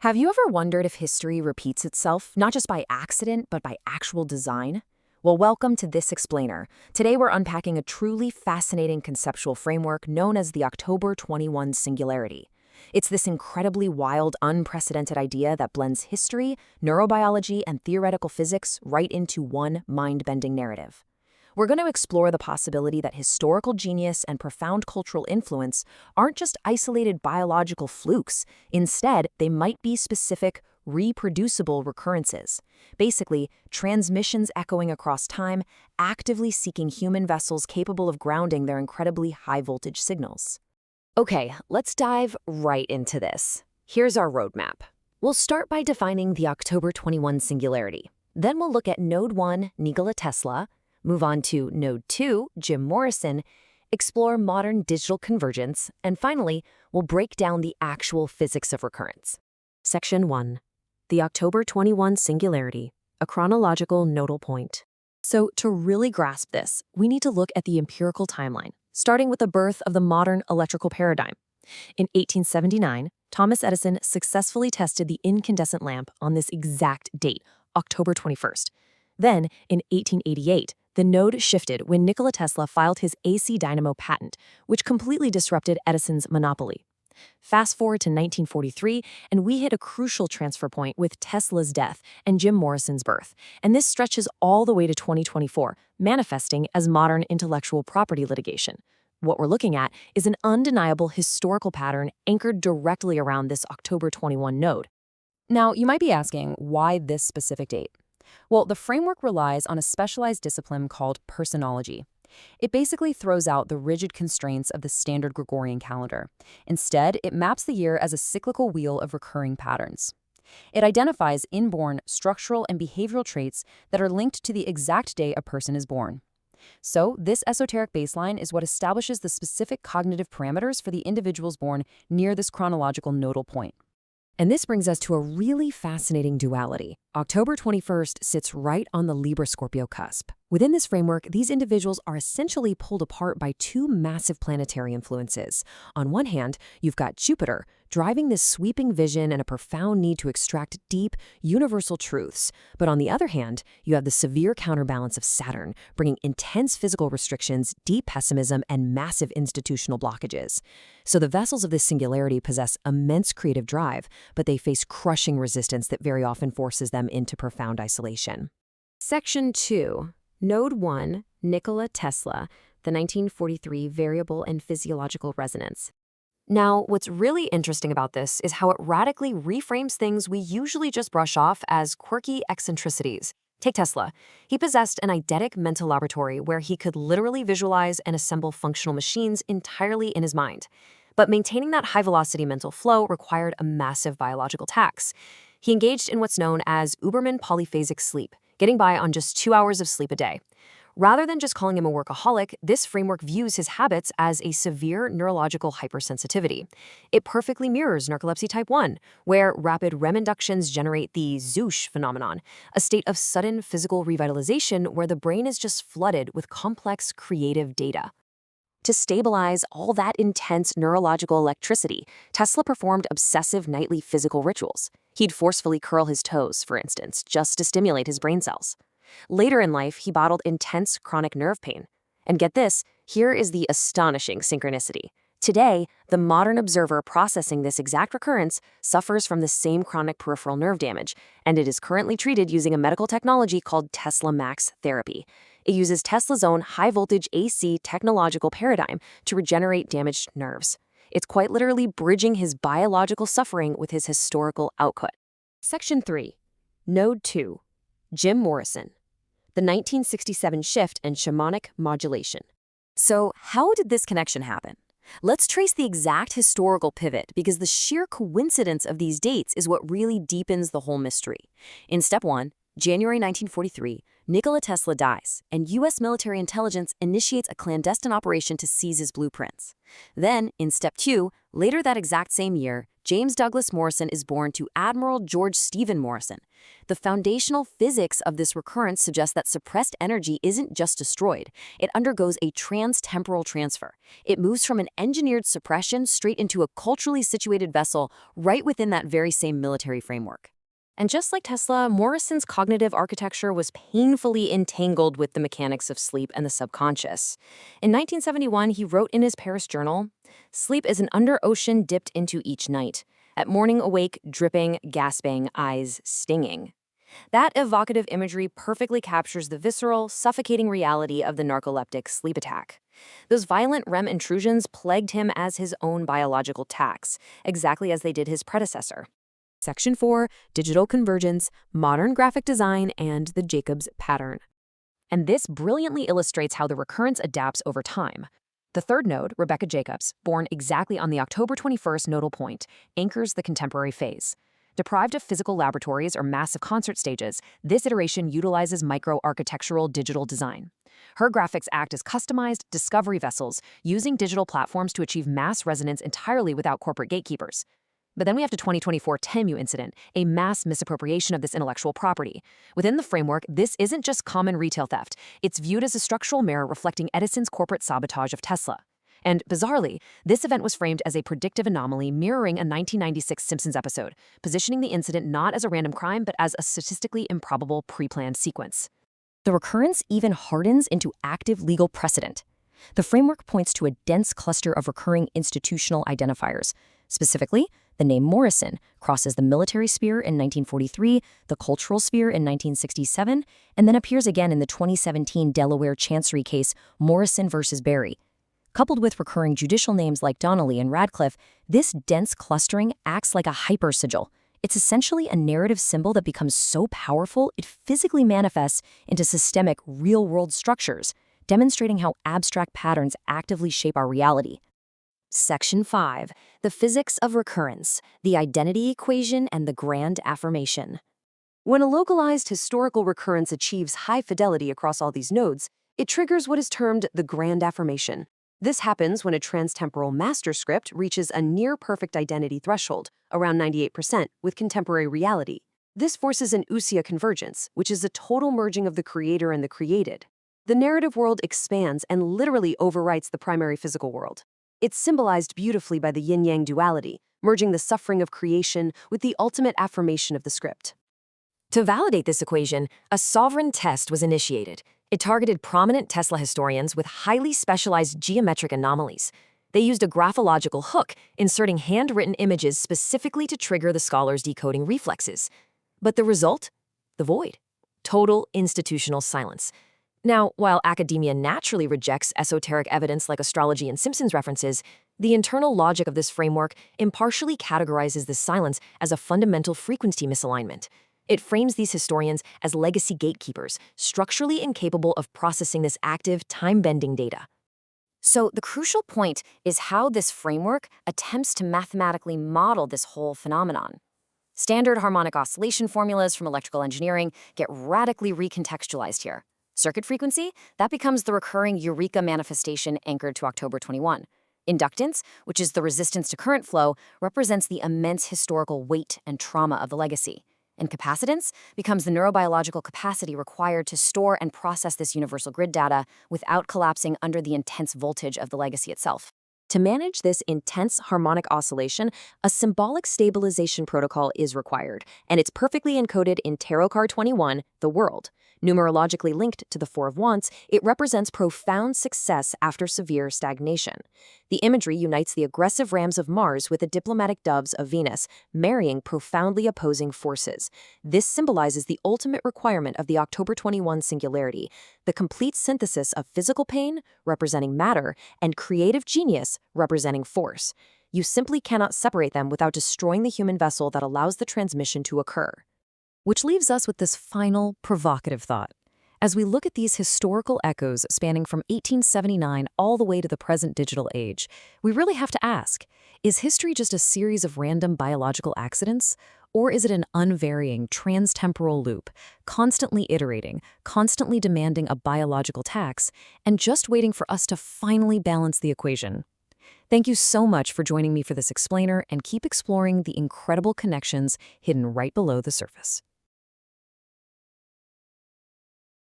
Have you ever wondered if history repeats itself, not just by accident, but by actual design? Well, welcome to This Explainer. Today we're unpacking a truly fascinating conceptual framework known as the October 21 singularity. It's this incredibly wild, unprecedented idea that blends history, neurobiology, and theoretical physics right into one mind-bending narrative. We're going to explore the possibility that historical genius and profound cultural influence aren't just isolated biological flukes. Instead, they might be specific, reproducible recurrences. Basically, transmissions echoing across time, actively seeking human vessels capable of grounding their incredibly high-voltage signals. Okay, let's dive right into this. Here's our roadmap. We'll start by defining the October 21 singularity. Then we'll look at Node 1, Nikola Tesla, move on to Node 2, Jim Morrison, explore modern digital convergence, and finally, we'll break down the actual physics of recurrence. Section 1. The October 21 singularity, a chronological nodal point. So to really grasp this, we need to look at the empirical timeline, starting with the birth of the modern electrical paradigm. In 1879, Thomas Edison successfully tested the incandescent lamp on this exact date, October 21st. Then, in 1888, the node shifted when Nikola Tesla filed his AC dynamo patent, which completely disrupted Edison's monopoly. Fast forward to 1943, and we hit a crucial transfer point with Tesla's death and Jim Morrison's birth, and this stretches all the way to 2024, manifesting as modern intellectual property litigation. What we're looking at is an undeniable historical pattern anchored directly around this October 21 node. Now, you might be asking, why this specific date? Well, the framework relies on a specialized discipline called personology. It basically throws out the rigid constraints of the standard Gregorian calendar. Instead, it maps the year as a cyclical wheel of recurring patterns. It identifies inborn structural and behavioral traits that are linked to the exact day a person is born. So, this esoteric baseline is what establishes the specific cognitive parameters for the individuals born near this chronological nodal point. And this brings us to a really fascinating duality. October 21st sits right on the Libra-Scorpio cusp. Within this framework, these individuals are essentially pulled apart by two massive planetary influences. On one hand, you've got Jupiter, driving this sweeping vision and a profound need to extract deep, universal truths. But on the other hand, you have the severe counterbalance of Saturn, bringing intense physical restrictions, deep pessimism, and massive institutional blockages. So the vessels of this singularity possess immense creative drive, but they face crushing resistance that very often forces them into profound isolation. Section 2. Node 1, Nikola Tesla, the 1943 variable and physiological resonance. Now, what's really interesting about this is how it radically reframes things we usually just brush off as quirky eccentricities. Take Tesla. He possessed an eidetic mental laboratory where he could literally visualize and assemble functional machines entirely in his mind. But maintaining that high-velocity mental flow required a massive biological tax. He engaged in what's known as Uberman polyphasic sleep, getting by on just 2 hours of sleep a day. Rather than just calling him a workaholic, this framework views his habits as a severe neurological hypersensitivity. It perfectly mirrors narcolepsy type 1, where rapid REM inductions generate the zoosh phenomenon, a state of sudden physical revitalization where the brain is just flooded with complex creative data. To stabilize all that intense neurological electricity, Tesla performed obsessive nightly physical rituals. He'd forcefully curl his toes, for instance, just to stimulate his brain cells. Later in life, he battled intense chronic nerve pain. And get this, here is the astonishing synchronicity. Today, the modern observer processing this exact recurrence suffers from the same chronic peripheral nerve damage, and it is currently treated using a medical technology called Tesla Max therapy. It uses Tesla's own high-voltage AC technological paradigm to regenerate damaged nerves. It's quite literally bridging his biological suffering with his historical output. Section 3. Node 2. Jim Morrison. The 1967 shift and shamanic modulation. So, how did this connection happen? Let's trace the exact historical pivot because the sheer coincidence of these dates is what really deepens the whole mystery. In Step 1, January 1943, Nikola Tesla dies, and U.S. military intelligence initiates a clandestine operation to seize his blueprints. Then, in Step 2, Later that exact same year, James Douglas Morrison is born to Admiral George Stephen Morrison. The foundational physics of this recurrence suggests that suppressed energy isn't just destroyed. It undergoes a trans-temporal transfer. It moves from an engineered suppression straight into a culturally situated vessel right within that very same military framework. And just like Tesla, Morrison's cognitive architecture was painfully entangled with the mechanics of sleep and the subconscious. In 1971, he wrote in his Paris journal, "Sleep is an under-ocean dipped into each night. At morning awake, dripping, gasping, eyes stinging." That evocative imagery perfectly captures the visceral, suffocating reality of the narcoleptic sleep attack. Those violent REM intrusions plagued him as his own biological tax, exactly as they did his predecessor. Section 4, Digital Convergence, Modern Graphic Design, and the Jacobs Pattern. And this brilliantly illustrates how the recurrence adapts over time. The third node, Rebecca Jacobs, born exactly on the October 21st nodal point, anchors the contemporary phase. Deprived of physical laboratories or massive concert stages, this iteration utilizes micro-architectural digital design. Her graphics act as customized discovery vessels, using digital platforms to achieve mass resonance entirely without corporate gatekeepers. But then we have the 2024 Temu incident, a mass misappropriation of this intellectual property. Within the framework, this isn't just common retail theft. It's viewed as a structural mirror reflecting Edison's corporate sabotage of Tesla. And bizarrely, this event was framed as a predictive anomaly mirroring a 1996 Simpsons episode, positioning the incident not as a random crime but as a statistically improbable pre-planned sequence. The recurrence even hardens into active legal precedent. The framework points to a dense cluster of recurring institutional identifiers. Specifically, the name Morrison crosses the military sphere in 1943, the cultural sphere in 1967, and then appears again in the 2017 Delaware Chancery case Morrison versus Berry. Coupled with recurring judicial names like Donnelly and Radcliffe, this dense clustering acts like a hypersigil. It's essentially a narrative symbol that becomes so powerful it physically manifests into systemic, real-world structures, demonstrating how abstract patterns actively shape our reality. Section 5. The Physics of Recurrence, the Identity Equation, and the Grand Affirmation. When a localized historical recurrence achieves high fidelity across all these nodes, it triggers what is termed the Grand Affirmation. This happens when a transtemporal master script reaches a near-perfect identity threshold, around 98%, with contemporary reality. This forces an ousia convergence, which is a total merging of the creator and the created. The narrative world expands and literally overwrites the primary physical world. It's symbolized beautifully by the yin-yang duality, merging the suffering of creation with the ultimate affirmation of the script. To validate this equation, a sovereign test was initiated. It targeted prominent Tesla historians with highly specialized geometric anomalies. They used a graphological hook, inserting handwritten images specifically to trigger the scholar's decoding reflexes. But the result? The void. Total institutional silence. Now, while academia naturally rejects esoteric evidence like astrology and Simpsons references, the internal logic of this framework impartially categorizes this silence as a fundamental frequency misalignment. It frames these historians as legacy gatekeepers, structurally incapable of processing this active, time-bending data. So the crucial point is how this framework attempts to mathematically model this whole phenomenon. Standard harmonic oscillation formulas from electrical engineering get radically recontextualized here. Circuit frequency, that becomes the recurring eureka manifestation anchored to October 21. Inductance, which is the resistance to current flow, represents the immense historical weight and trauma of the legacy. And capacitance becomes the neurobiological capacity required to store and process this universal grid data without collapsing under the intense voltage of the legacy itself. To manage this intense harmonic oscillation, a symbolic stabilization protocol is required, and it's perfectly encoded in Tarot Card 21, the world. Numerologically linked to the Four of Wands, it represents profound success after severe stagnation. The imagery unites the aggressive rams of Mars with the diplomatic doves of Venus, marrying profoundly opposing forces. This symbolizes the ultimate requirement of the October 21 singularity, the complete synthesis of physical pain, representing matter, and creative genius, representing force. You simply cannot separate them without destroying the human vessel that allows the transmission to occur. Which leaves us with this final, provocative thought. As we look at these historical echoes spanning from 1879 all the way to the present digital age, we really have to ask, is history just a series of random biological accidents? Or is it an unvarying, trans-temporal loop, constantly iterating, constantly demanding a biological tax, and just waiting for us to finally balance the equation? Thank you so much for joining me for this explainer, and keep exploring the incredible connections hidden right below the surface.